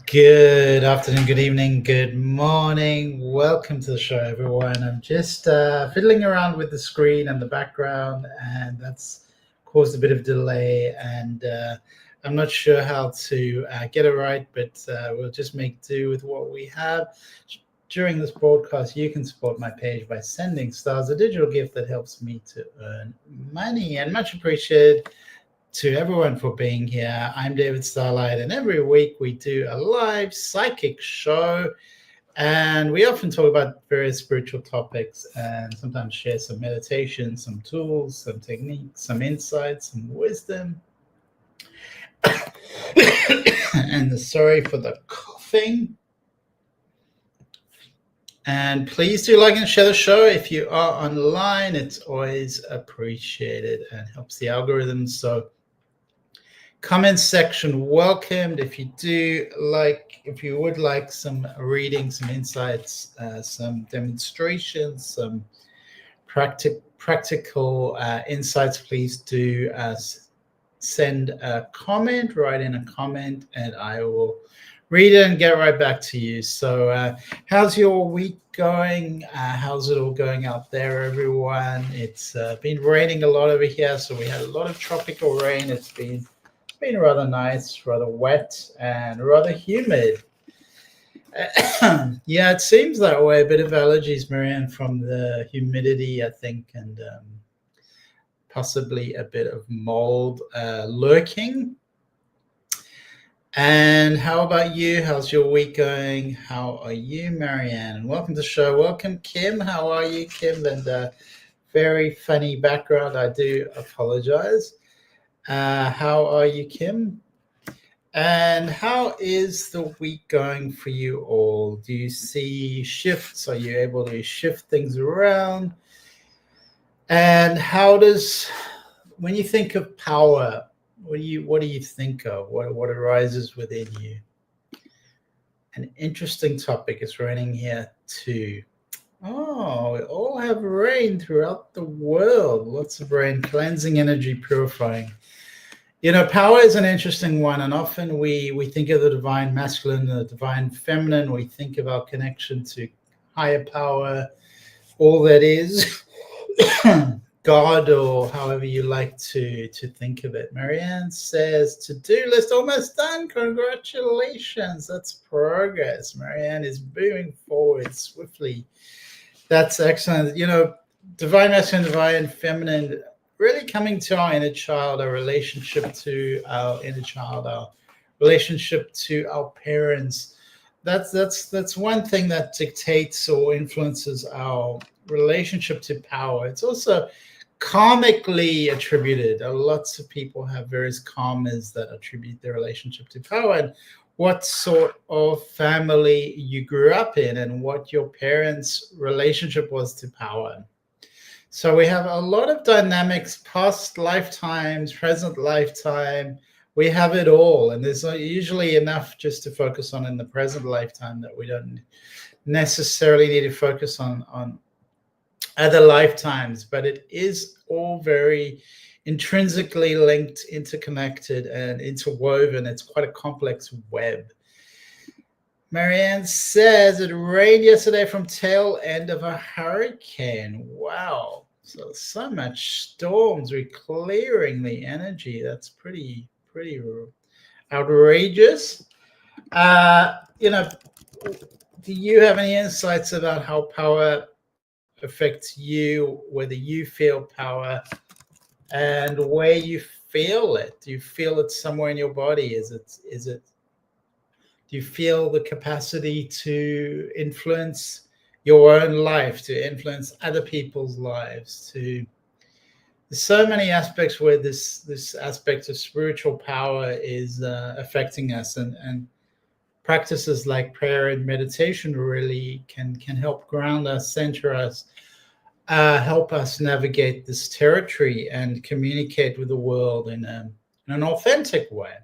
Good afternoon, good evening, good morning. Welcome to the show, everyone. I'm just fiddling around with the screen and the background, and that's caused a bit of delay. And I'm not sure how to get it right, but we'll just make do with what we have. During this broadcast, you can support my page by sending stars, a digital gift that helps me to earn money, and much appreciated to everyone for being here. I'm David Starlyte, and every week we do a live psychic show, and we often talk about various spiritual topics and sometimes share some meditation, some tools, some techniques, some insights, some wisdom. And sorry for the coughing. And please do like and share the show. If you are online, it's always appreciated and helps the algorithm. So comment section welcomed. If you would like some reading, some insights, some demonstrations, some practical insights, please do send a comment, write in a comment, and I will read it and get right back to you. So how's your week going? How's it all going out there, everyone? It's been raining a lot over here, so we had a lot of tropical rain. It's been rather nice, rather wet, and rather humid. Yeah, it seems that way. A bit of allergies, Marianne, from the humidity, I think, and possibly a bit of mold lurking. And how about you? How's your week going? How are you, Marianne? And welcome to the show. Welcome, Kim. How are you, Kim? And very funny background. I do apologize. How are you, Kim? And how is the week going for you all? Do you see shifts? Are you able to shift things around? And when you think of power, what do you think of? What arises within you? An interesting topic. It's raining here too. Oh, we all have rain throughout the world. Lots of rain, cleansing energy, purifying. You know, power is an interesting one, and often we think of the divine masculine, the divine feminine. We think of our connection to higher power, all that is God, or however you like to think of it. Marianne says, to-do list almost done. Congratulations. That's progress. Marianne is moving forward swiftly. That's excellent. You know, divine masculine, divine feminine, really coming to our inner child, our relationship to our inner child, our relationship to our parents. That's one thing that dictates or influences our relationship to power. It's also karmically attributed. Lots of people have various karmas that attribute their relationship to power, and what sort of family you grew up in and what your parents' relationship was to power. So we have a lot of dynamics, past lifetimes, present lifetime. We have it all. And there's usually enough just to focus on in the present lifetime that we don't necessarily need to focus on other lifetimes. But it is all very intrinsically linked, interconnected, and interwoven. It's quite a complex web. Marianne says it rained yesterday from tail end of a hurricane. Wow. So much storms. We're clearing the energy. That's pretty outrageous. You know, do you have any insights about how power affects you, whether you feel power and where you feel it? Do you feel it somewhere in your body? Do you feel the capacity to influence your own life, to influence other people's lives? There's so many aspects where this aspect of spiritual power is affecting us, and practices like prayer and meditation really can help ground us, center us, help us navigate this territory and communicate with the world in an authentic way.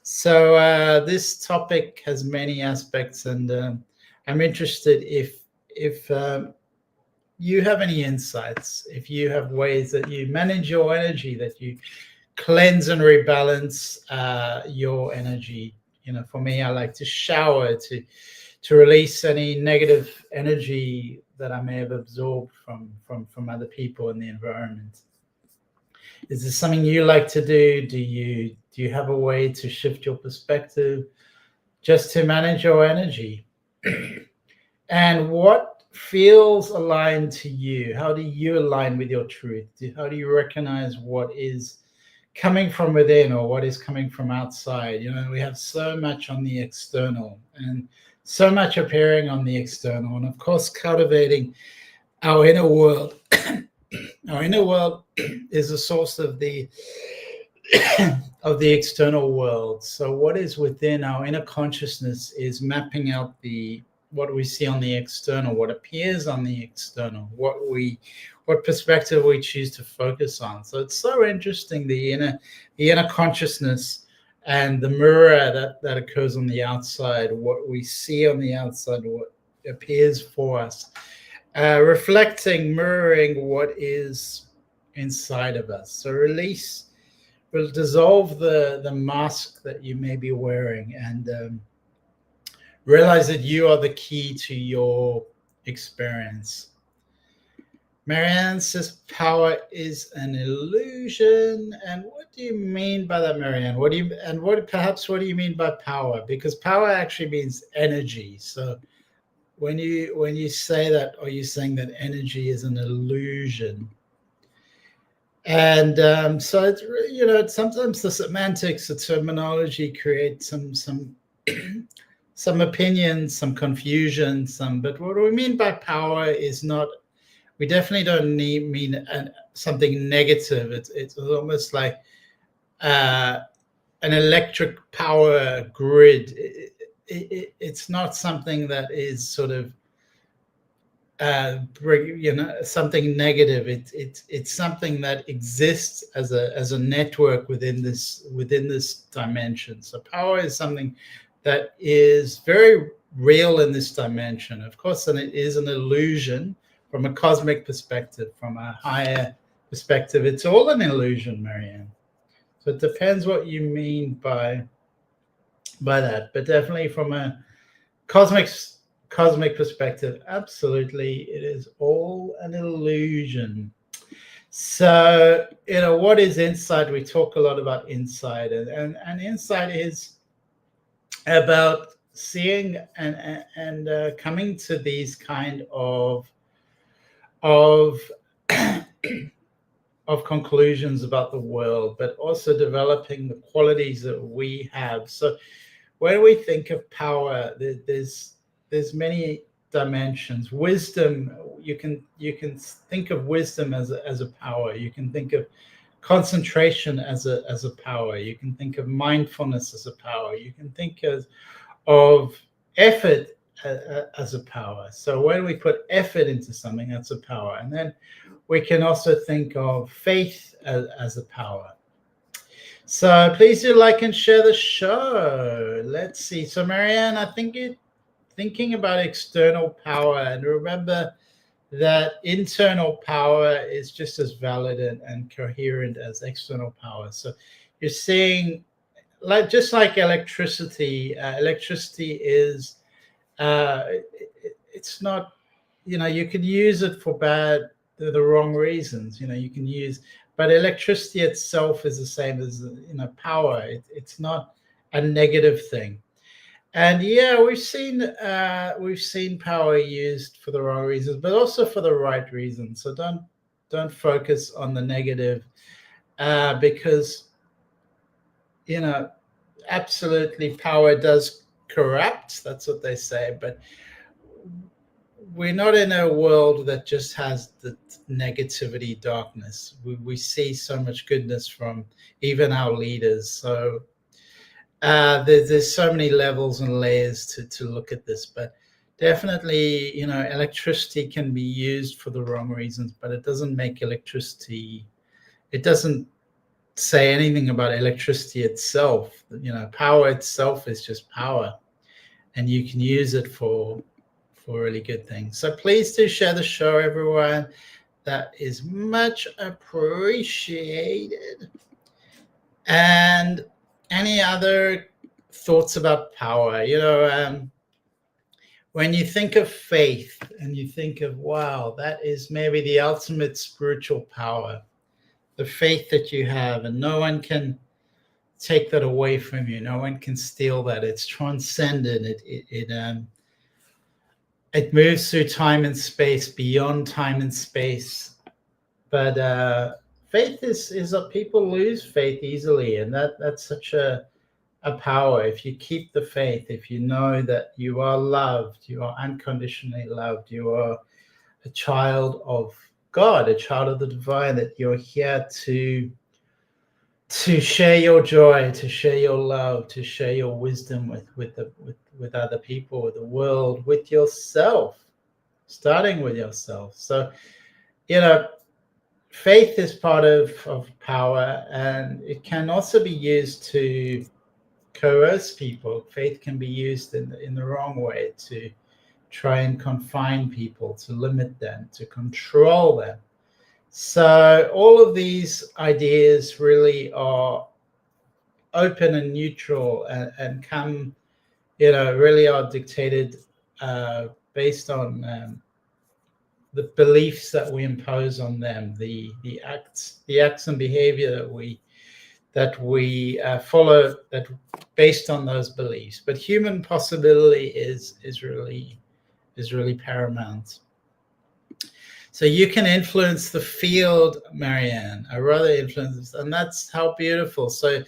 So this topic has many aspects, and I'm interested if you have any insights, if you have ways that you manage your energy, that you cleanse and rebalance your energy For me, I like to shower to release any negative energy that I may have absorbed from other people in the environment. Is this something you like to do? Do you have a way to shift your perspective just to manage your energy? And what feels aligned to you? How do you align with your truth? How do you recognize what is coming from within or what is coming from outside? We have so much on the external and so much appearing on the external, and of course cultivating our inner world. Our inner world is the source of the of the external world. So what is within our inner consciousness is mapping out what we see on the external, what appears on the external, what perspective we choose to focus on. So it's so interesting, the inner consciousness and the mirror that occurs on the outside, what we see on the outside, what appears for us, reflecting, mirroring what is inside of us. So will dissolve the mask that you may be wearing, and realize that you are the key to your experience. Marianne says power is an illusion. And what do you mean by that, Marianne? What do you mean by power? Because power actually means energy. So when you say that, are you saying that energy is an illusion? And so it's sometimes the semantics, the terminology creates some some opinions, some confusion, but what we mean by power is not. We definitely don't mean something negative. It's almost like an electric power grid. It's not something that is sort of something negative. It's something that exists as a network within this dimension. So power is something that is very real in this dimension, of course, and it is an illusion from a cosmic perspective, from a higher perspective. It's all an illusion, Marianne. So it depends what you mean by that, but definitely from a cosmic perspective, absolutely, it is all an illusion. So what is insight? We talk a lot about insight, and insight is about seeing and coming to these kind of conclusions about the world, but also developing the qualities that we have. So when we think of power, there's many dimensions. Wisdom, you can think of wisdom as a power. You can think of concentration as a power. You can think of mindfulness as a power. You can think of effort as a power. So when we put effort into something, that's a power. And then we can also think of faith as a power. So please do like and share the show. Let's see. So Marianne, I think you're thinking about external power, and remember that internal power is just as valid and coherent as external power. So you're seeing, just like electricity, electricity is it's not, you can use it for the wrong reasons. You can use, but electricity itself is the same as power. It's not a negative thing. And yeah, we've seen power used for the wrong reasons, but also for the right reasons. So don't focus on the negative, because absolutely power does corrupt. That's what they say, but we're not in a world that just has the negativity, darkness. We see so much goodness from even our leaders. So there's so many levels and layers to look at this, but definitely, electricity can be used for the wrong reasons, but it doesn't make electricity. It doesn't say anything about electricity itself. Power itself is just power, and you can use it for really good things. So please do share the show, everyone. That is much appreciated. And any other thoughts about power. When you think of faith and you think of, wow, that is maybe the ultimate spiritual power, the faith that you have, and no one can take that away from you. No one can steal that. It's transcendent. It moves through time and space, beyond time and space. But faith is people lose faith easily, and that's such a power. If you keep the faith, if you know that you are loved, you are unconditionally loved, you are a child of God, a child of the divine, that you're here to share your joy, to share your love, to share your wisdom with other people, with the world, with yourself, starting with yourself. So, faith is part of power, and it can also be used to coerce people. Faith can be used in the wrong way, to try and confine people, to limit them, to control them. So all of these ideas really are open and neutral, and come, really are dictated based on the beliefs that we impose on them, the acts and behavior that we follow, that based on those beliefs. But human possibility is really paramount. So you can influence the field, Marianne. I rather influence, and that's how beautiful. So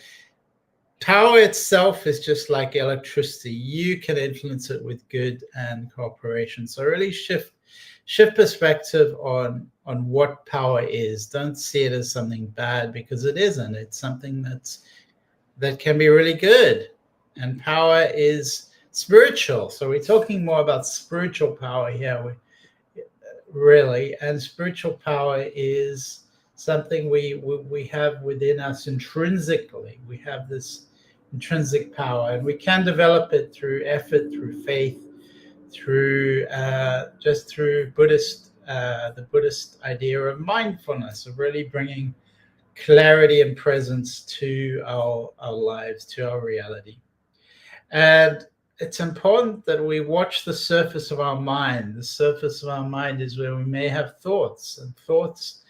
power itself is just like electricity. You can influence it with good and cooperation. So really shift perspective on what power is. Don't see it as something bad, because it isn't. It's something that can be really good. And power is spiritual. So we're talking more about spiritual power here, really. And spiritual power is something we have within us intrinsically. We have this intrinsic power, and we can develop it through effort, through faith, through Buddhist, the Buddhist idea of mindfulness, of really bringing clarity and presence to our lives, to our reality. And it's important that we watch the surface of our mind. The surface of our mind is where we may have thoughts, and thoughts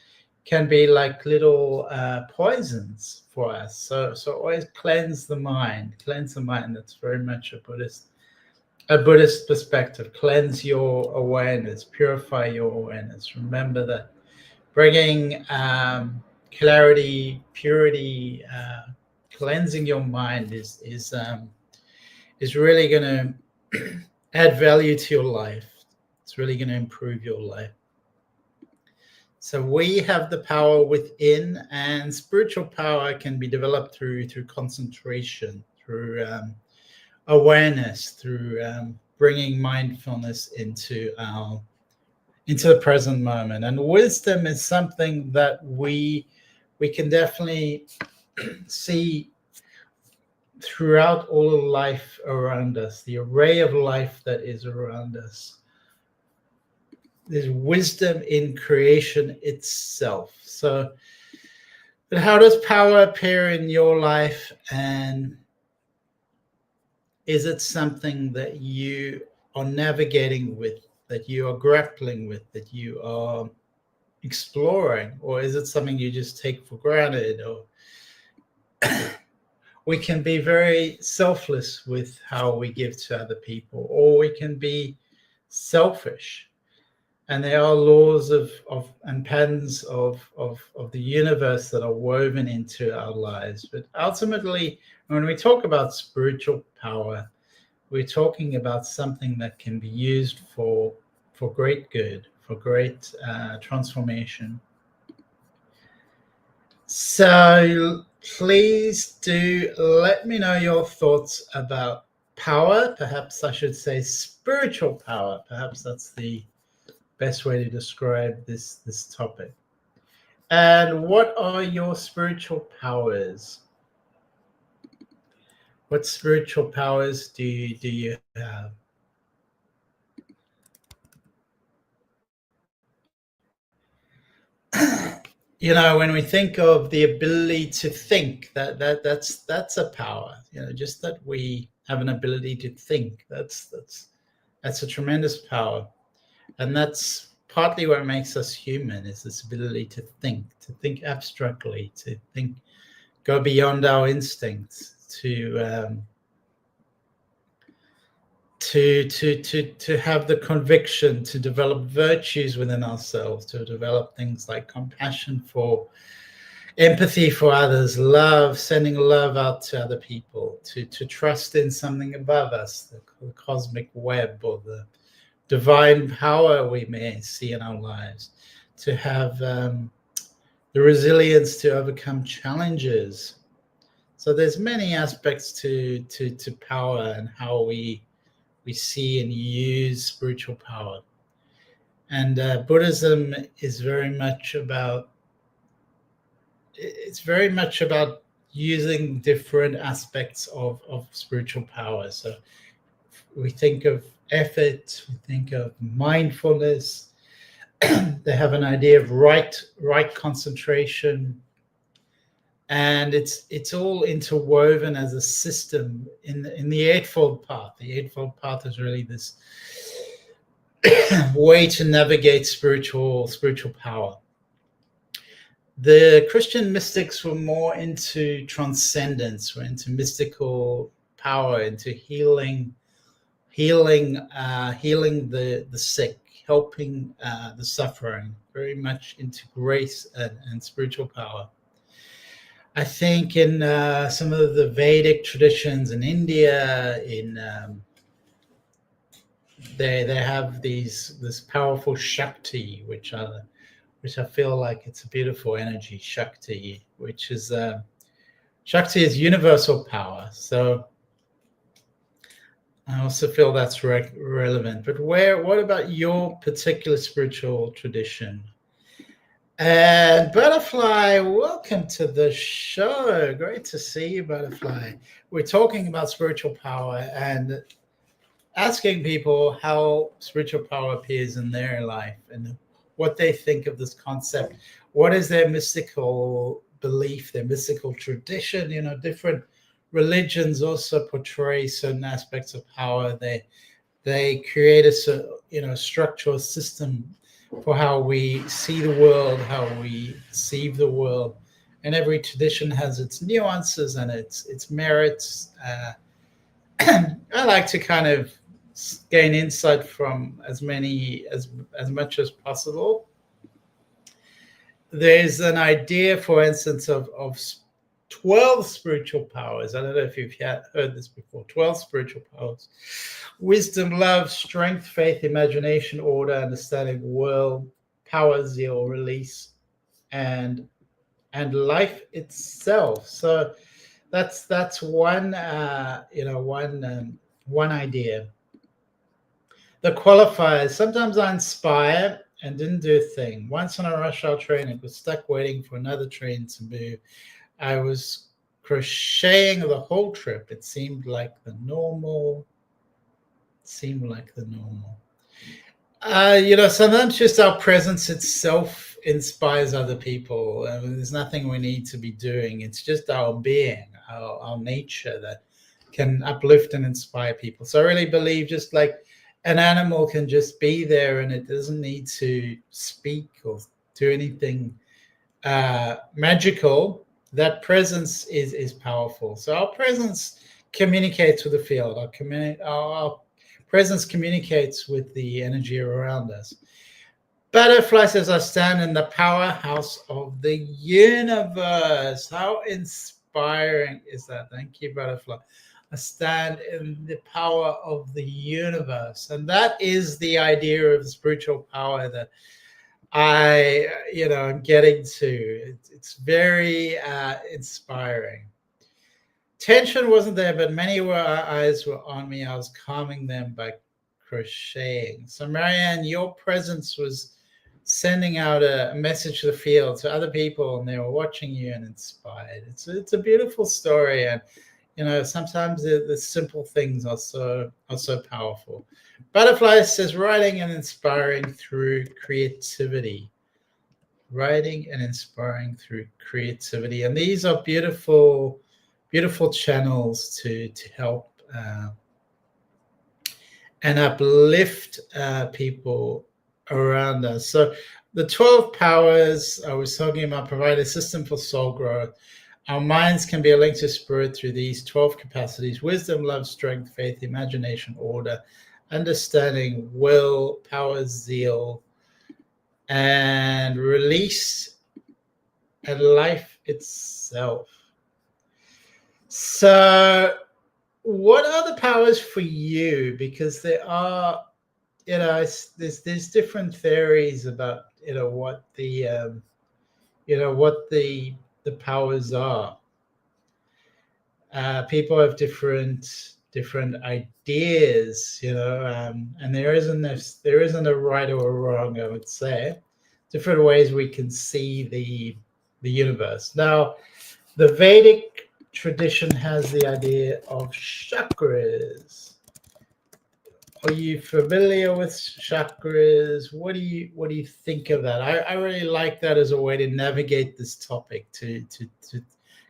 can be like little poisons for us. So always cleanse the mind. That's very much a Buddhist perspective. Cleanse your awareness, purify your awareness. Remember that bringing clarity, purity, cleansing your mind is really going to add value to your life. It's really going to improve your life. So we have the power within, and spiritual power can be developed through concentration, through awareness, through bringing mindfulness into the present moment. And wisdom is something that we can definitely see throughout all of life around us, the array of life that is around us. There's wisdom in creation itself. So, but how does power appear in your life, and is it something that you are navigating with, that you are grappling with, that you are exploring, or is it something you just take for granted? Or we can be very selfless with how we give to other people, or we can be selfish. And there are laws and patterns of the universe that are woven into our lives. But ultimately, when we talk about spiritual power, we're talking about something that can be used for great good, for great transformation. So please do let me know your thoughts about power. Perhaps I should say spiritual power. Perhaps that's the best way to describe this topic. And what are your spiritual powers? What spiritual powers do you have? when we think of the ability to think, that's a power. Just that we have an ability to think. That's a tremendous power, and that's partly what makes us human, is this ability to think abstractly, to think, go beyond our instincts, to have the conviction, to develop virtues within ourselves, to develop things like compassion, for empathy for others, love, sending love out to other people, to trust in something above us, the cosmic web, or the divine power we may see in our lives, to have the resilience to overcome challenges. So there's many aspects to power, and how we see and use spiritual power. And Buddhism is very much about using different aspects of spiritual power. So we think of effort, we think of mindfulness. They have an idea of right concentration, and it's all interwoven as a system in the Eightfold Path. The Eightfold Path is really this way to navigate spiritual power. The Christian mystics were more into transcendence, were into mystical power, into healing the sick, helping the suffering, very much into grace and spiritual power. I think in some of the Vedic traditions in India, they have this powerful Shakti, which I feel like it's a beautiful energy, Shakti, which is Shakti is universal power. So I also feel that's relevant. But what about your particular spiritual tradition? And Butterfly, welcome to the show. Great to see you, Butterfly. We're talking about spiritual power and asking people how spiritual power appears in their life and what they think of this concept. What is their mystical belief, their mystical tradition? Different religions also portray certain aspects of power. They create a structural system for how we see the world, how we perceive the world, and every tradition has its nuances and its merits. I like to kind of gain insight from as much as possible. There's an idea, for instance, of 12 spiritual powers. I don't know if you've heard this before. 12 spiritual powers: wisdom, love, strength, faith, imagination, order, understanding, will, power, zeal, release, and life itself. So that's one one idea. The qualifiers: sometimes I inspire and didn't do a thing. Once on a rush hour train, I was stuck waiting for another train to move. I was crocheting the whole trip. It seemed like the normal. Sometimes just our presence itself inspires other people. There's nothing we need to be doing. It's just our being, our nature, that can uplift and inspire people. So I really believe, just like an animal can just be there and it doesn't need to speak or do anything magical, that presence is powerful. So our presence communicates with the field. Our presence communicates with the energy around us. Butterfly says, I stand in the powerhouse of the universe. How inspiring is that? Thank you, Butterfly. I stand in the power of the universe. And that is the idea of the spiritual power that I'm getting to. It's very inspiring. Tension wasn't there, but many eyes were on me. I was calming them by crocheting. So Marianne, your presence was sending out a message to the field, to other people, and they were watching you and inspired. It's a beautiful story, and sometimes the simple things are so powerful. Butterfly says, writing and inspiring through creativity. writing and inspiring through creativity. And these are beautiful, beautiful channels to help and uplift people around us. So the 12 powers I was talking about provide a system for soul growth. Our minds can be a link to spirit through these 12 capacities: wisdom, love, strength, faith, imagination, order, understanding, will, power, zeal, and release, and life itself. So what are the powers for you? Because there are, there's different theories about what the what the powers are. People have different ideas, and there isn't a right or a wrong. I would say different ways we can see the universe. Now, the Vedic tradition has the idea of chakras. Are you familiar with chakras? What do you think of that? I really like that as a way to navigate this topic, to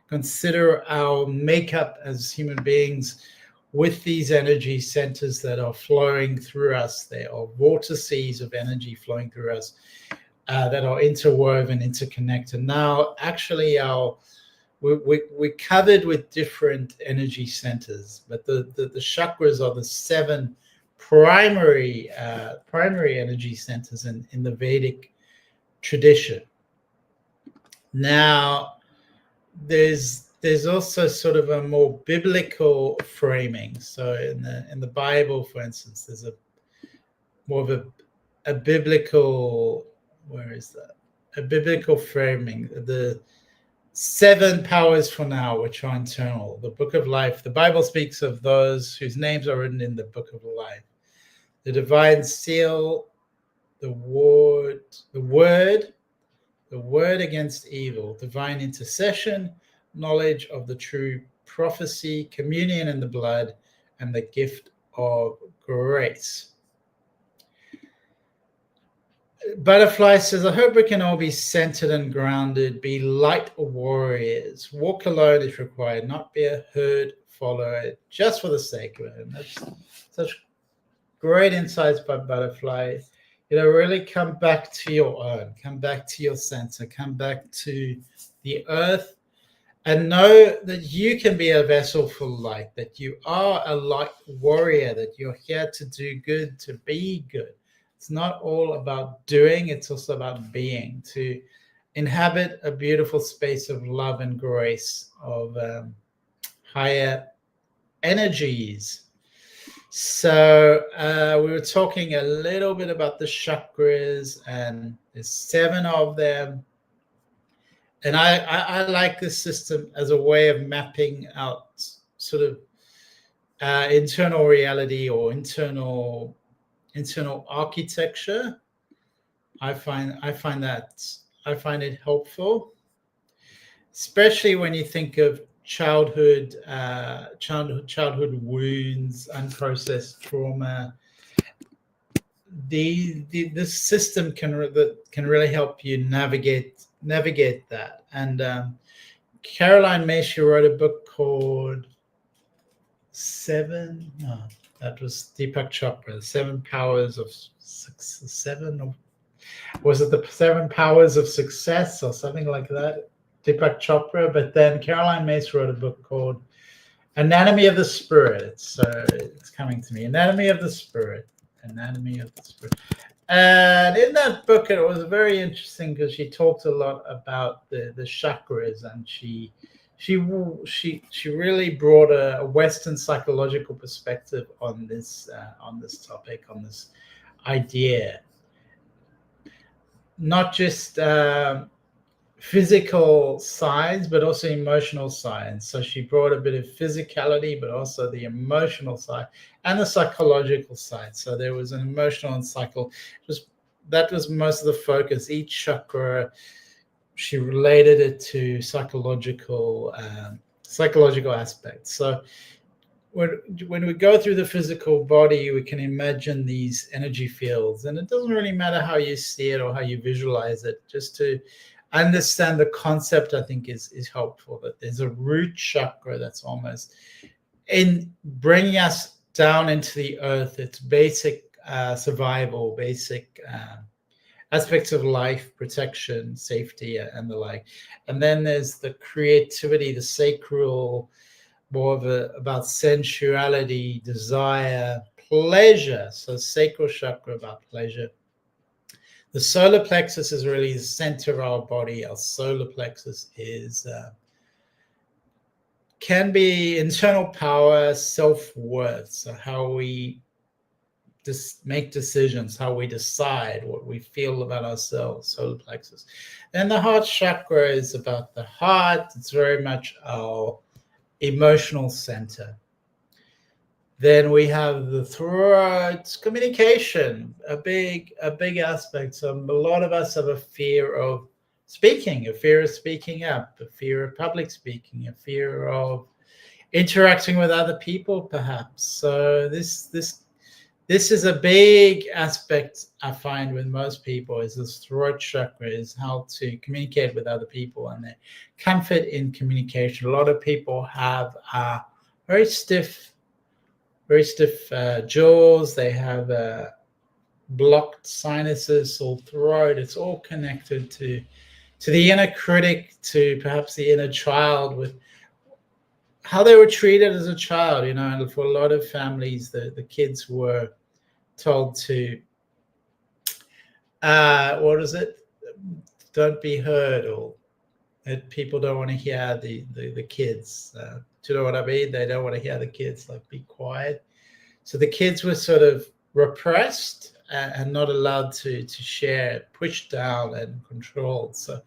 consider our makeup as human beings with these energy centers that are flowing through us. There are vortices of energy flowing through us that are interwoven, interconnected. Now, actually, we're covered with different energy centers, but the chakras are the 7 primary energy centers in the Vedic tradition. Now, there's also sort of a more biblical framing. So in the Bible, for instance, there's a more of a biblical, where is that? A biblical framing. The 7 powers for now, which are internal. The book of life. The Bible speaks of those whose names are written in the book of life. The divine seal, the word against evil, divine intercession, knowledge of the true prophecy, communion in the blood, and the gift of grace. Butterfly says, I hope we can all be centered and grounded, be light warriors, walk alone if required, not be a herd follower just for the sake of it. And that's such great insights by Butterfly. Really come back to your own, come back to your center, come back to the earth, and know that you can be a vessel for light, that you are a light warrior, that you're here to do good, to be good. It's not all about doing, it's also about being, to inhabit a beautiful space of love and grace, of higher energies. So we were talking a little bit about the chakras, and there's 7 of them. And I like this system as a way of mapping out sort of internal reality or internal architecture. I find it helpful, especially when you think of childhood wounds, unprocessed trauma. This system can really help you navigate that. And Caroline May, wrote a book called that was Deepak Chopra, 7 Powers of Success. 7, or was it the 7 Powers of Success or something like that? Deepak Chopra. But then Caroline Myss wrote a book called Anatomy of the Spirit. It's coming to me. Anatomy of the Spirit. And in that book, it was very interesting because she talked a lot about the chakras, and she really brought a Western psychological perspective on this topic, on this idea. Not just physical signs, but also emotional signs. So she brought a bit of physicality, but also the emotional side and the psychological side. So there was an emotional and that was most of the focus. Each chakra, she related it to psychological aspects. So when we go through the physical body, we can imagine these energy fields, and it doesn't really matter how you see it or how you visualize it. Just to understand the concept, I think is helpful. That there's a root chakra that's almost in bringing us down into the earth. It's basic survival, basic aspects of life, protection, safety, and the like. And then there's the creativity, the sacral, more of about sensuality, desire, pleasure. So sacral chakra about pleasure. The solar plexus is really the center of our body. Our solar plexus is can be internal power, self-worth. So how we make decisions, how we decide, what we feel about ourselves, solar plexus. And the heart chakra is about the heart. It's very much our emotional center. Then we have the throat, communication, a big aspect. So a lot of us have a fear of speaking, a fear of speaking up, a fear of public speaking, a fear of interacting with other people, perhaps. So this is a big aspect I find with most people, is this throat chakra, is how to communicate with other people and their comfort in communication. A lot of people have very stiff jaws. They have blocked sinuses, sore throat. It's all connected to the inner critic, to perhaps the inner child, with how they were treated as a child. And for a lot of families, the kids were told to what is it? Don't be heard, or that people don't want to hear the kids. Do you know what I mean? They don't want to hear the kids, like, be quiet. So the kids were sort of repressed and not allowed to share, pushed down and controlled. So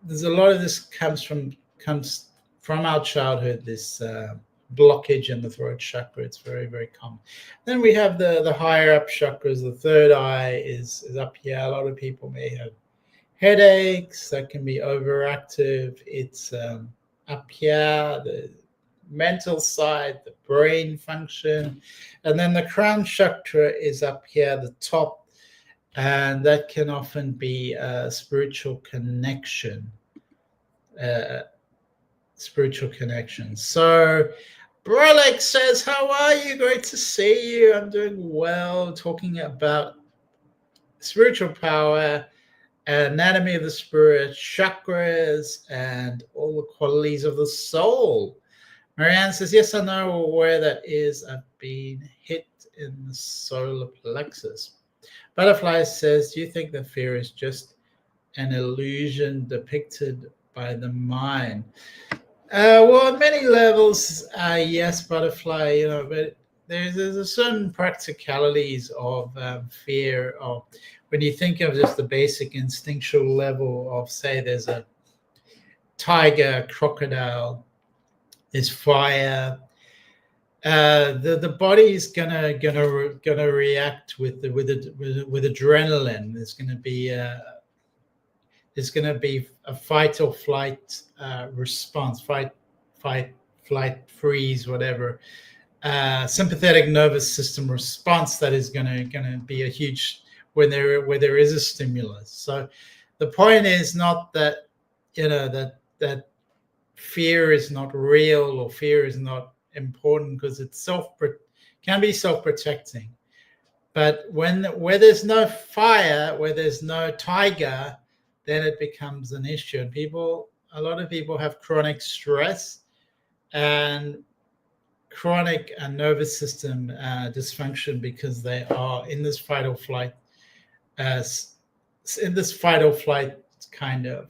there's a lot of this comes from our childhood, this blockage in the throat chakra. It's very, very common. Then we have the higher up chakras. The third eye is up here. A lot of people may have headaches that can be overactive. It's up here, the mental side, the brain function. And then the crown chakra is up here, the top, and that can often be a spiritual connection. So Brolek says, how are you? Great to see you. I'm doing well. Talking about spiritual power, anatomy of the spirit, chakras, and all the qualities of the soul. Marianne says, yes, I know where that is. I've been hit in the solar plexus. Butterfly says, do you think that fear is just an illusion depicted by the mind? Well, on many levels, yes, Butterfly, but there's a certain practicalities of fear. Of when you think of just the basic instinctual level of, say, there's a tiger, crocodile, there's fire. The body is gonna react with adrenaline. There's gonna be a fight or flight response, fight, flight, freeze, whatever. Sympathetic nervous system response that is gonna be a huge where there is a stimulus. So the point is not that that fear is not real or fear is not important, because it's can be self-protecting. But where there's no fire, where there's no tiger, then it becomes an issue. And a lot of people have chronic stress and chronic nervous system dysfunction, because they are in this fight or flight, kind of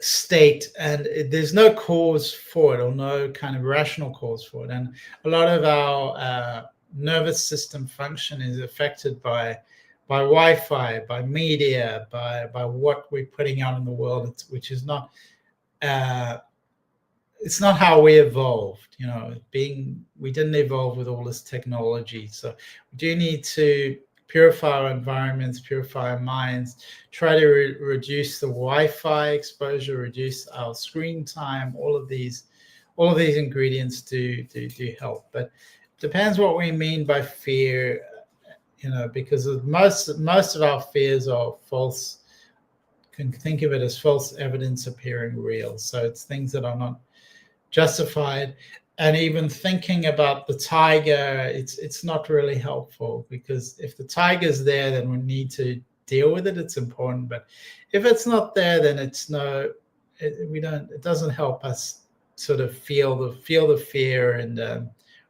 state, and there's no cause for it, or no kind of rational cause for it. And a lot of our nervous system function is affected by Wi-Fi, by media, by what we're putting out in the world, which is not it's not how we evolved. We didn't evolve with all this technology. So we do need to purify our environments, purify our minds, try to reduce the Wi-Fi exposure, reduce our screen time, all of these all of these ingredients do help. But it depends what we mean by fear, because most of our fears are false. Can think of it as false evidence appearing real. So it's things that are not justified. And even thinking about the tiger, it's not really helpful, because if the tiger's there, then we need to deal with it. It's important. But if it's not there, then it doesn't help us sort of feel the fear. And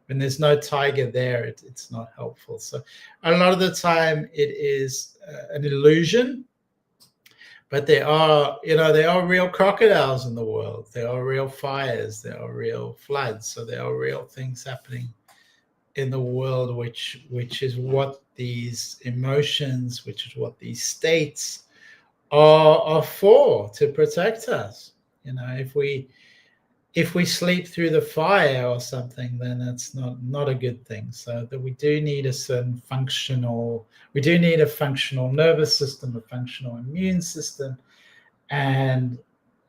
when there's no tiger there, it's not helpful. So a lot of the time it is an illusion. But there are real crocodiles in the world. There are real fires. There are real floods. So there are real things happening in the world, which is what these emotions, which is what these states are for, to protect us. If we sleep through the fire or something, then that's not a good thing. So that we do need a functional nervous system, a functional immune system, and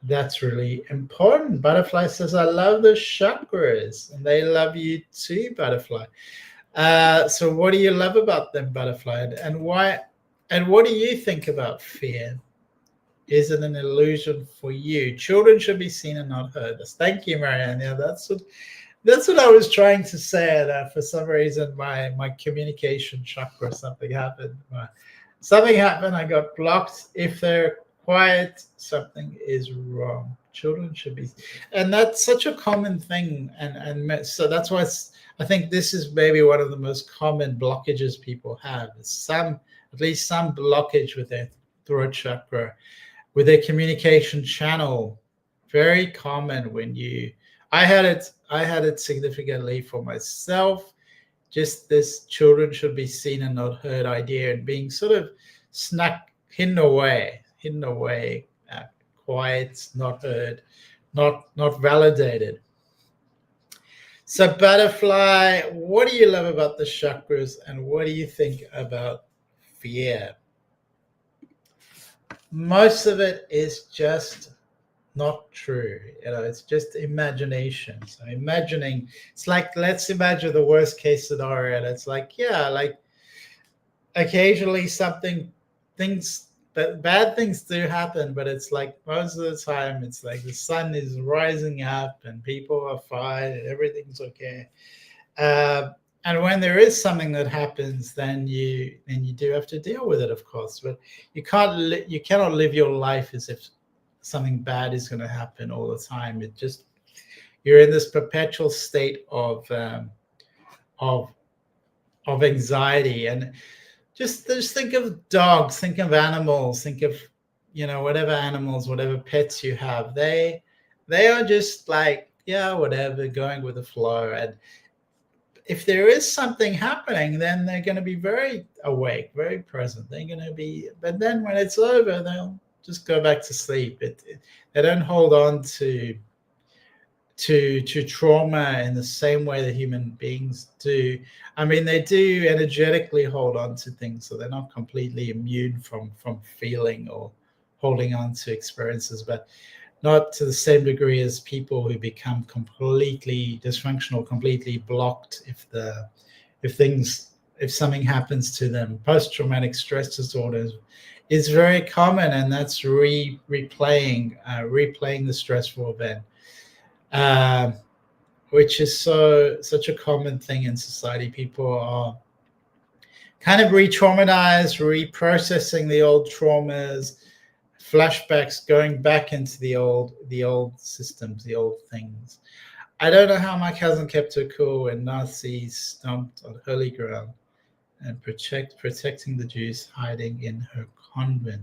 that's really important. Butterfly says, I love the chakras, and they love you too, Butterfly. So what do you love about them, Butterfly, and why? And what do you think about fear? Is it an illusion for you? Children should be seen and not heard. Thank you, Marianne. Yeah, that's what I was trying to say. For some reason, my communication chakra, something happened. I got blocked. If they're quiet, something is wrong. Children should be, and that's such a common thing. And so that's why I think this is maybe one of the most common blockages people have. Is at least some blockage with their throat chakra, with their communication channel. Very common. I had it significantly for myself. Just this children should be seen and not heard idea, and being sort of hidden away, quiet, not heard, not validated. So Butterfly, what do you love about the chakras, and what do you think about fear? Most of it is just not true. It's just imagination. So imagining, it's like, let's imagine the worst case scenario. And it's like, occasionally bad things do happen, but it's like most of the time it's like the sun is rising up and people are fine and everything's okay. And when there is something that happens, then you do have to deal with it, of course. But you cannot live your life as if something bad is going to happen all the time. You're in this perpetual state of anxiety. And just think of dogs, think of animals, think of whatever animals, whatever pets you have. They are just like, whatever, going with the flow. And if there is something happening, then they're going to be very awake, very present. But then when it's over, they'll just go back to sleep. They don't hold on to trauma in the same way that human beings do. I mean, they do energetically hold on to things, so they're not completely immune from feeling or holding on to experiences, but not to the same degree as people who become completely dysfunctional, completely blocked if something happens to them. Post-traumatic stress disorders is very common, and that's replaying the stressful event, which is such a common thing in society. People are kind of re-traumatized, reprocessing the old traumas, flashbacks, going back into the old systems, the old things. I don't know how my cousin kept her cool when Nazis stomped on holy ground and protecting the Jews hiding in her convent.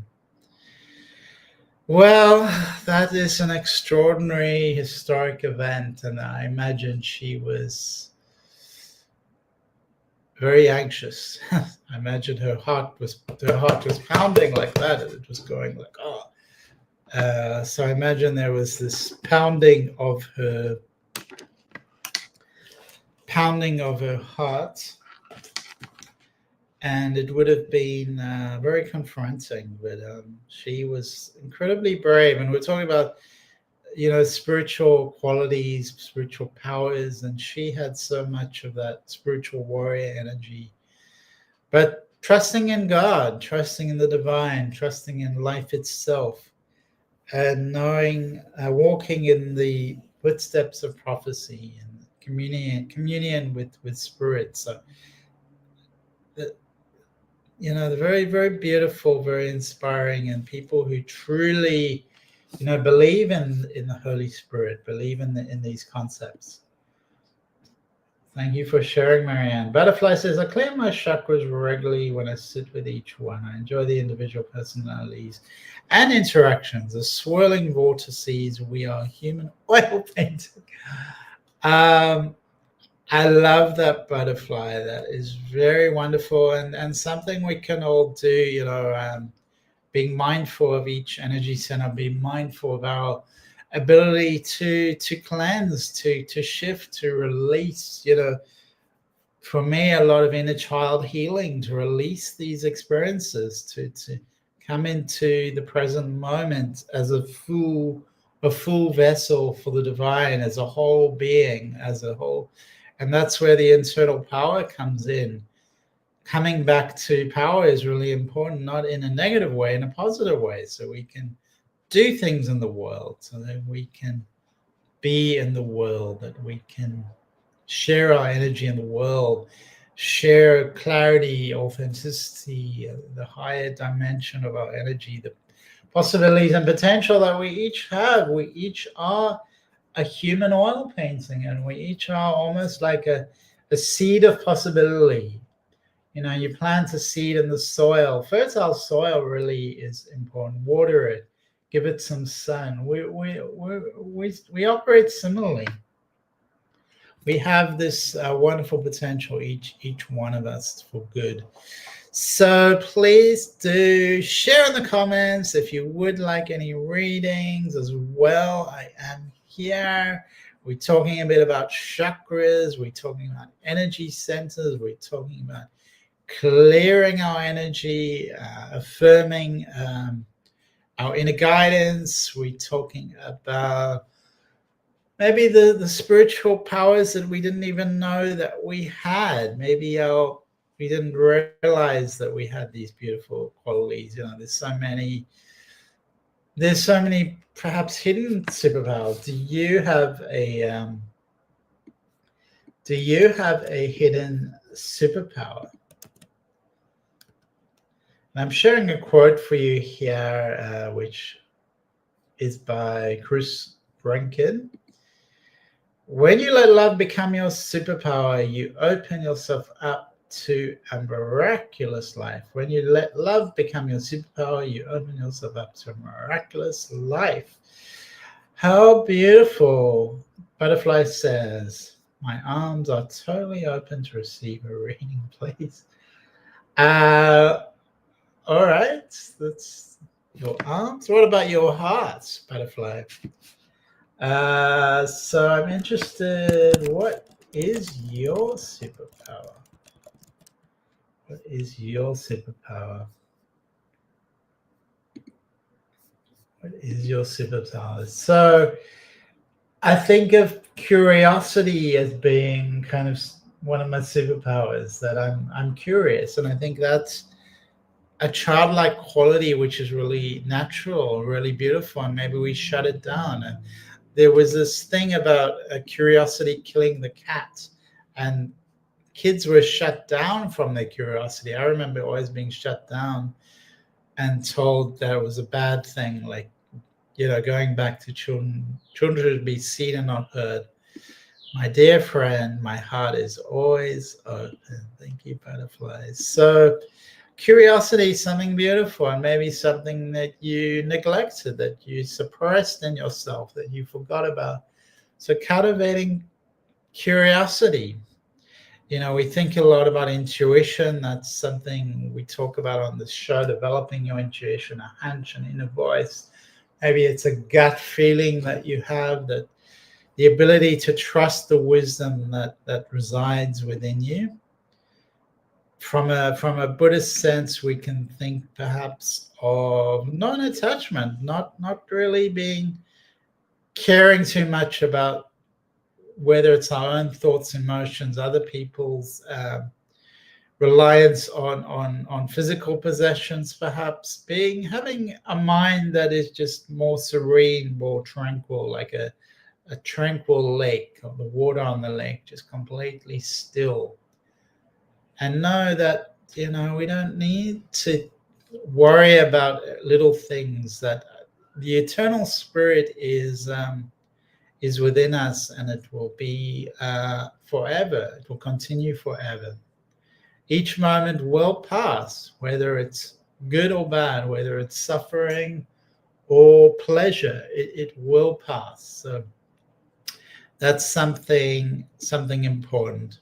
Well, that is an extraordinary historic event, and I imagine she was very anxious. I imagine her heart was pounding like that, and it was going like, oh. So I imagine there was this pounding of her heart, and it would have been very confronting. But she was incredibly brave, and we're talking about, spiritual qualities, spiritual powers, and she had so much of that spiritual warrior energy. But trusting in God, trusting in the divine, trusting in life itself, and knowing, walking in the footsteps of prophecy and communion with spirit. So, they're very, very beautiful, very inspiring, and people who truly, believe in the Holy Spirit, believe in these concepts. Thank you for sharing, Marianne. Butterfly says, I clear my chakras regularly when I sit with each one. I enjoy the individual personalities and interactions. The swirling vortices, we are human oil painting. I love that, Butterfly. That is very wonderful, and something we can all do, being mindful of each energy center, being mindful of our ability to cleanse, to shift, to release. For me, a lot of inner child healing, to release these experiences, to come into the present moment as a full vessel for the divine, as a whole being, as a whole. And that's where the internal power comes in. Coming back to power is really important, not in a negative way, in a positive way, so we can do things in the world, so that we can be in the world, that we can share our energy in the world, share clarity, authenticity, the higher dimension of our energy, the possibilities and potential that we each have. We each are a human oil painting, and we each are almost like a seed of possibility. You plant a seed in the soil. Fertile soil really is important. Water it, give it some sun. We operate similarly. We have this wonderful potential, each one of us, for good. So please do share in the comments if you would like any readings as well. I am here. We're talking a bit about chakras. We're talking about energy centers. We're talking about clearing our energy, affirming our inner guidance. We're talking about maybe the spiritual powers that we didn't even know that we had. Maybe we didn't realize that we had these beautiful qualities. There's so many perhaps hidden superpowers. Do you have a hidden superpower? And I'm sharing a quote for you here, which is by Chris Rankin. When you let love become your superpower, you open yourself up to a miraculous life. When you let love become your superpower, you open yourself up to a miraculous life. How beautiful. Butterfly says, my arms are totally open to receive a reading, please. All right, that's your arms. What about your heart, Butterfly? So I'm interested, what is your superpower? What is your superpower? What is your superpower? So I think of curiosity as being kind of one of my superpowers, that I'm curious, and I think that's a childlike quality which is really natural, really beautiful, and maybe we shut it down. And there was this thing about curiosity killing the cat, and kids were shut down from their curiosity. I remember always being shut down and told that it was a bad thing, like, going back to children should be seen and not heard. My dear friend, my heart is always open. Thank you, butterflies. So curiosity is something beautiful, and maybe something that you neglected, that you suppressed in yourself, that you forgot about. So cultivating curiosity. We think a lot about intuition. That's something we talk about on this show, developing your intuition, a hunch, an inner voice. Maybe it's a gut feeling that you have, that the ability to trust the wisdom that resides within you. From a Buddhist sense, we can think perhaps of non-attachment, not really being caring too much about whether it's our own thoughts, emotions, other people's reliance on physical possessions, perhaps having a mind that is just more serene, more tranquil, like a tranquil lake, or the water on the lake, just completely still. And know that, we don't need to worry about little things, that the eternal spirit is within us, and it will be forever. It will continue forever. Each moment will pass, whether it's good or bad, whether it's suffering or pleasure, it will pass. So that's something important.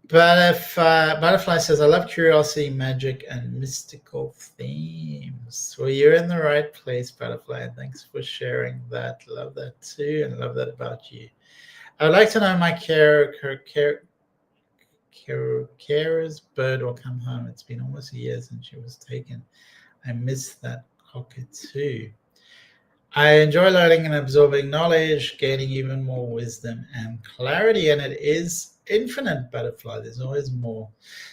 Butterfly says, I love curiosity, magic, and mystical themes. Well, you're in the right place, Butterfly, and thanks for sharing that. Love that too, and love that about you. I'd like to know my carer's bird will come home. It's been almost a year since she was taken. I miss that cockatoo. I enjoy learning and absorbing knowledge, gaining even more wisdom and clarity, and it is infinite, Butterfly. There's always more.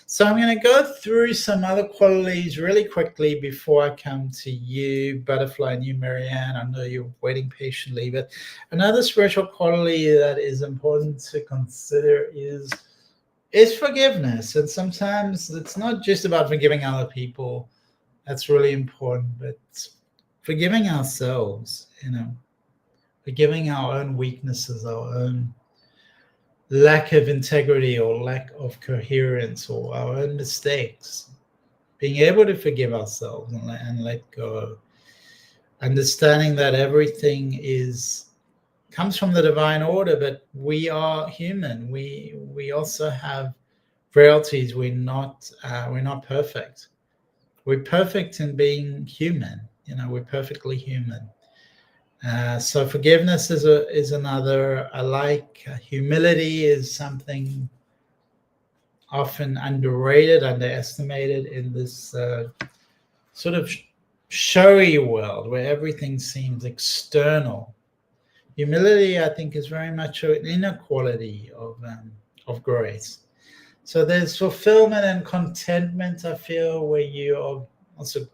So I'm going to go through some other qualities really quickly before I come to you, Butterfly, and you, Marianne. I know you're waiting patiently, but another spiritual quality that is important to consider is forgiveness. And sometimes it's not just about forgiving other people. That's really important, but forgiving ourselves, forgiving our own weaknesses, our own lack of integrity or lack of coherence, or our own mistakes. Being able to forgive ourselves and let go. Understanding that everything comes from the divine order, but we are human. We also have frailties. We're not perfect. We're perfect in being human. We're perfectly human. So forgiveness is another. I like humility is something often underrated, underestimated in this sort of showy world where everything seems external. Humility, I think, is very much an inner quality of grace. So there's fulfillment and contentment, I feel, where you are also,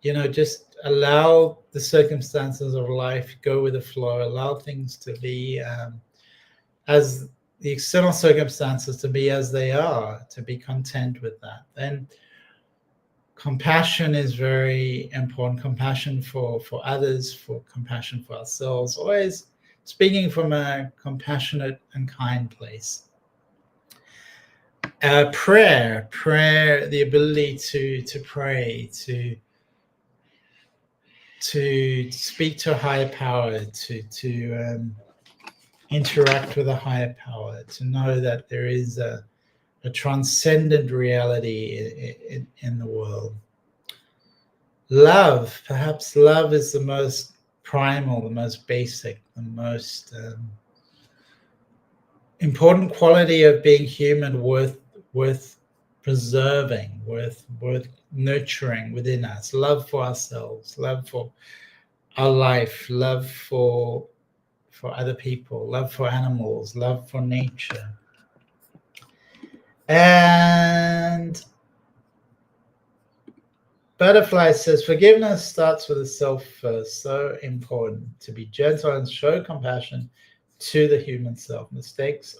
just allow the circumstances of life, go with the flow, allow things to be as the external circumstances to be as they are, to be content with that. Then compassion is very important. Compassion for others, for compassion for ourselves. Always speaking from a compassionate and kind place. Prayer, the ability to pray, to speak to a higher power, to interact with a higher power, to know that there is a transcendent reality in the world. Love, perhaps love is the most primal, the most basic, the most important quality of being human, worth preserving, worth nurturing within us. Love for ourselves, love for our life, love for other people, love for animals, love for nature. And Butterfly says, forgiveness starts with the self first. So important to be gentle and show compassion to the human self. Mistakes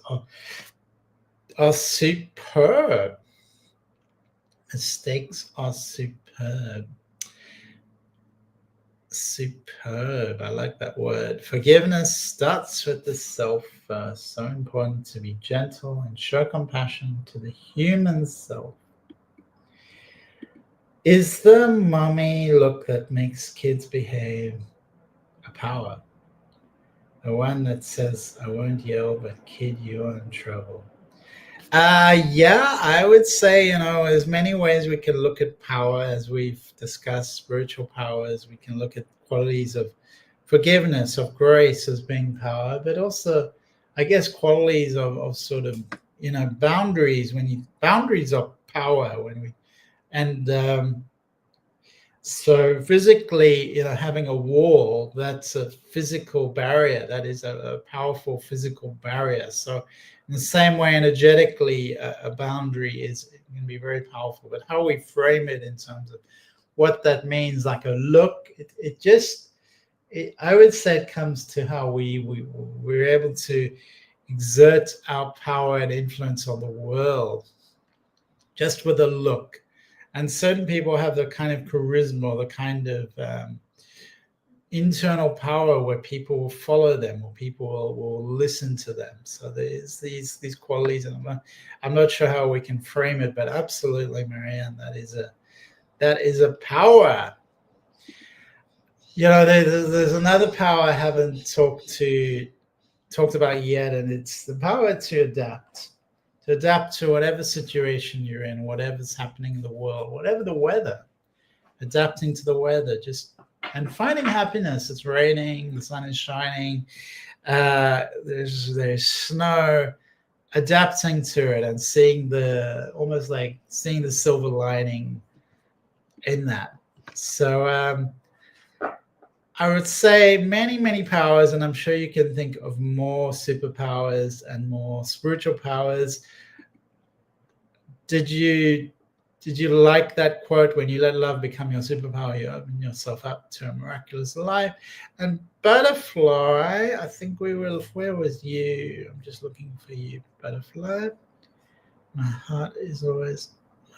are superb. Mistakes are superb. Superb. I like that word. Forgiveness starts with the self first. So important to be gentle and show compassion to the human self. Is the mommy look that makes kids behave a power? The one that says, I won't yell, but kid, you're in trouble. Yeah, I would say, there's many ways we can look at power, as we've discussed spiritual powers. We can look at qualities of forgiveness, of grace as being power, but also, I guess, qualities of sort of, boundaries. Boundaries are power. So physically, having a wall, that's a physical barrier. That is a powerful physical barrier. So in the same way, energetically, a boundary can be very powerful. But how we frame it in terms of what that means, like a look, I would say it comes to how we're able to exert our power and influence on the world just with a look. And certain people have the kind of charisma, or the kind of internal power where people will follow them, or people will listen to them. So there's these qualities, and I'm not sure how we can frame it, but absolutely, Marianne, that is a power. There's another power I haven't talked about yet, and it's the power to adapt to whatever situation you're in, whatever's happening in the world, whatever the weather, adapting to the weather, and finding happiness. It's raining, the sun is shining, there's snow, adapting to it and almost like seeing the silver lining in that. So I would say many, many powers, and I'm sure you can think of more superpowers and more spiritual powers. Did you like that quote, when you let love become your superpower, you open yourself up to a miraculous life? And butterfly, I think where was you? I'm just looking for you, butterfly. My heart is always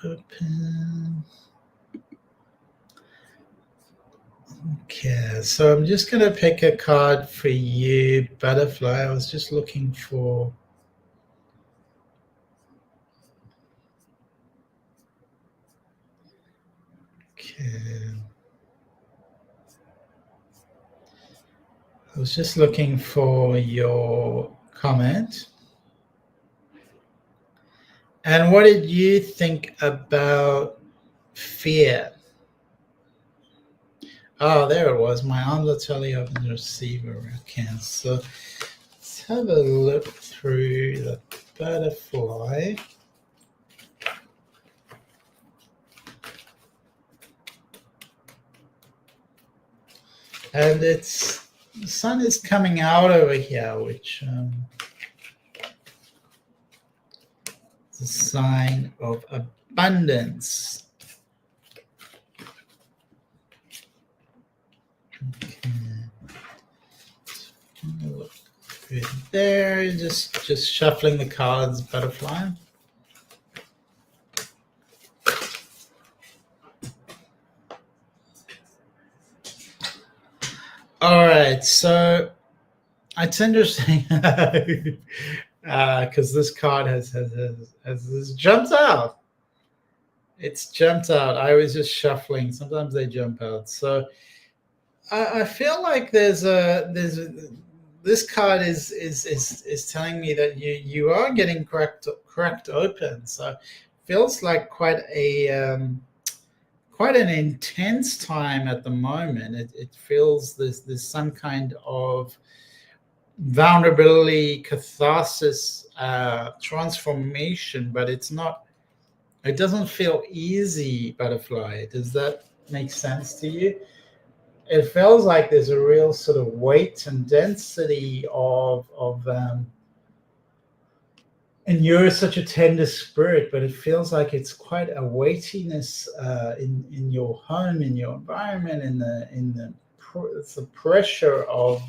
open. Okay, so I'm just going to pick a card for you, butterfly. I was just looking for... Okay. I was just looking for your comment. And what did you think about fear? Oh, there it was. My arms are totally open to receive a Okay, so let's have a look through the butterfly. And the sun is coming out over here, which is a sign of abundance. Okay. Look good there. Just shuffling the cards, butterfly. All right, so it's interesting because this card has jumped out. It's jumped out. I was just shuffling. Sometimes they jump out. So I feel like this card is telling me that you are getting cracked open. So it feels like quite an intense time at the moment. It feels there's some kind of vulnerability, catharsis, transformation, but it doesn't feel easy, butterfly. Does that make sense to you? It feels like there's a real sort of weight and density of and you're such a tender spirit, but it feels like it's quite a weightiness in your home, in your environment, in the pressure of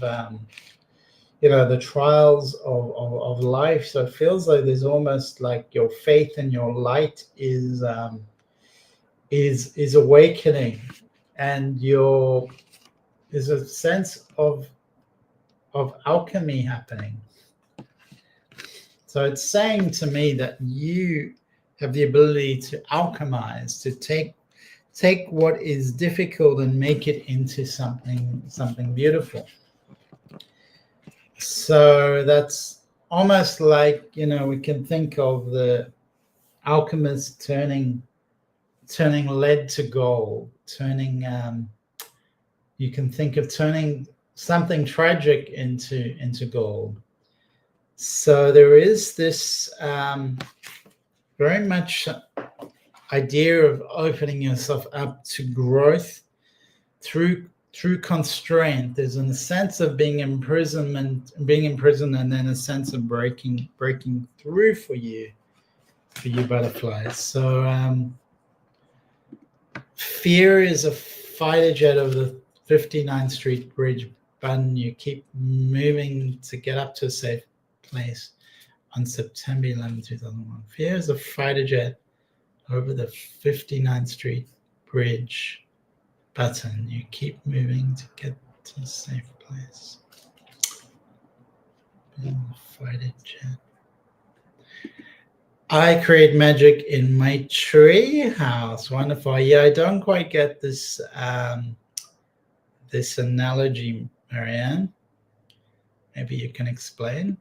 the trials of life. So it feels like there's almost like your faith and your light is awakening, and there's a sense of alchemy happening. So it's saying to me that you have the ability to alchemize, to take what is difficult and make it into something beautiful. So that's almost like, we can think of the alchemist turning lead to gold, you can think of turning something tragic into gold. So there is this very much idea of opening yourself up to growth through constraint. There's a sense of being imprisoned, and then a sense of breaking through for you butterflies. So fear is a fighter jet of the 59th Street Bridge button. You keep moving to get up to a safe place on September 11, 2001. Fear is a fighter jet over the 59th Street Bridge button. You keep moving to get to a safe place. Fighter jet. I create magic in my tree house. Wonderful. Yeah, I don't quite get this this analogy, Marianne. Maybe you can explain.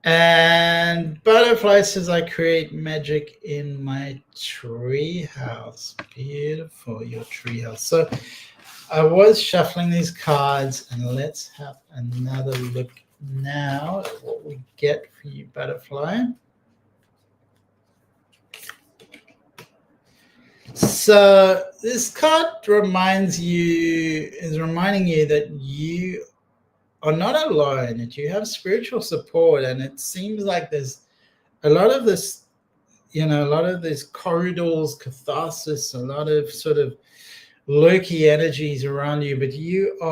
And Butterfly says, I create magic in my tree house. Beautiful, your tree house. So I was shuffling these cards, and let's have another look now at what we get for you, Butterfly. So this card reminding you that you are not alone, that you have spiritual support, and it seems like there's a lot of this, a lot of these corridors, catharsis, a lot of sort of lurky energies around you, but you're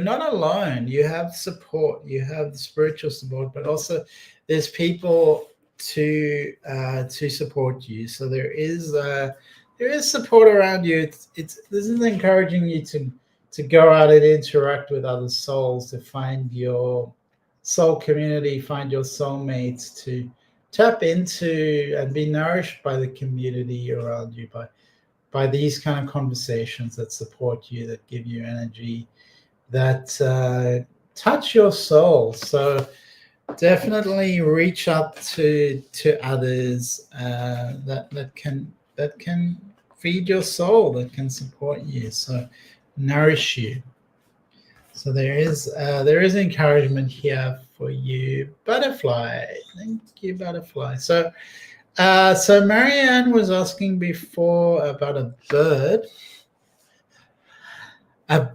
not alone. You have support, you have the spiritual support, but also there's people to support you. So there is support around you. This is encouraging you to go out and interact with other souls, to find your soul community, find your soulmates, to tap into and be nourished by the community around you, by these kind of conversations that support you, that give you energy, that touch your soul. So definitely reach out to others that can feed your soul, that can support you, so nourish you. So there is encouragement here for you, Butterfly. Thank you, Butterfly. So Marianne was asking before about a bird. A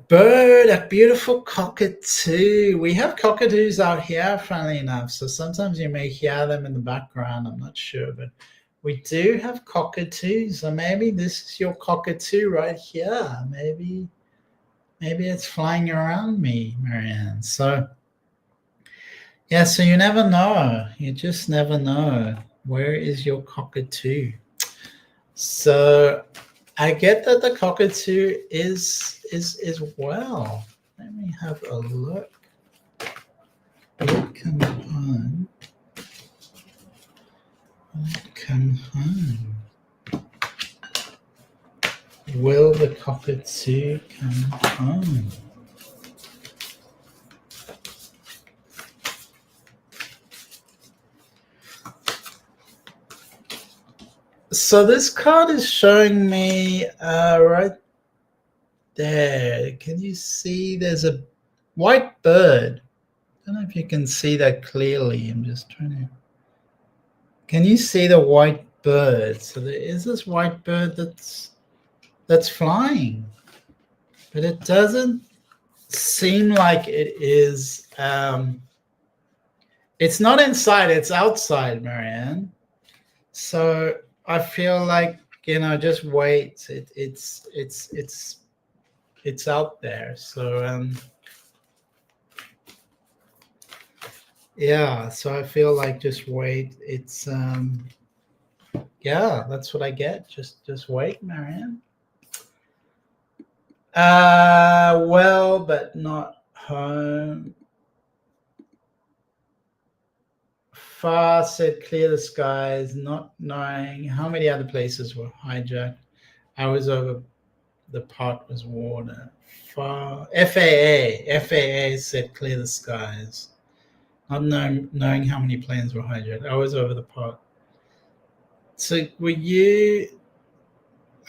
beautiful cockatoo. We have cockatoos out here, funnily enough. So sometimes you may hear them in the background. I'm not sure, but we do have cockatoos. So maybe this is your cockatoo right here. Maybe it's flying around me, Marianne. So yeah, so you never know. You just never know. Where is your cockatoo? So I get that the cockatoo is well. Let me have a look. Welcome home. Welcome home. Will the cockatoo come home? So this card is showing me right there. Can you see there's a white bird? I don't know if you can see that clearly. I'm just trying to. Can you see the white bird? So there is this white bird that's flying, but it doesn't seem like it is. It's not inside, it's outside, Marianne. So I feel like, just wait. It's out there. So yeah, so I feel like just wait. It's yeah, that's what I get. Just wait, Marianne. Well, but not home. Far said clear the skies, not knowing how many other places were hijacked. I was over, the pot was water. Far FAA said clear the skies, not knowing how many planes were hijacked. I was over the pot. So were you?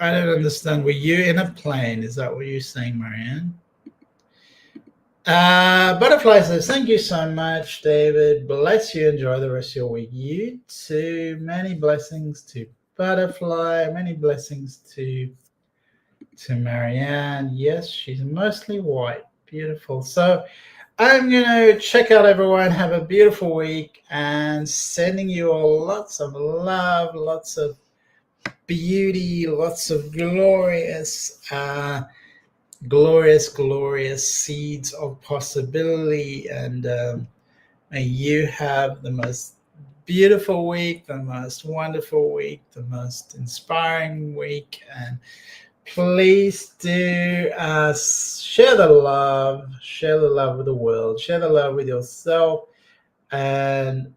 I don't understand. Were you in a plane? Is that what you're saying, Marianne? Butterfly says, thank you so much, David. Bless you. Enjoy the rest of your week. You too. Many blessings to Butterfly. Many blessings to Marianne. Yes, she's mostly white. Beautiful. So I'm going to check out, everyone. Have a beautiful week, and sending you all lots of love, lots of beauty, lots of glorious seeds of possibility. And may you have the most beautiful week, the most wonderful week, the most inspiring week. And please do share the love with the world, share the love with yourself. And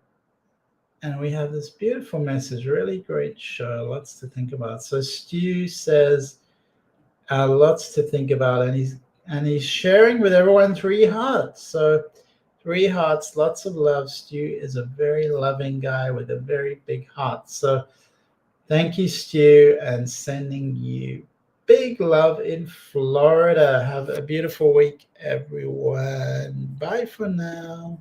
we have this beautiful message, really great show, lots to think about. So Stu says, lots to think about, and he's sharing with everyone 3 hearts. So 3 hearts, lots of love. Stu is a very loving guy with a very big heart. So thank you, Stu, and sending you big love in Florida. Have a beautiful week, everyone. Bye for now.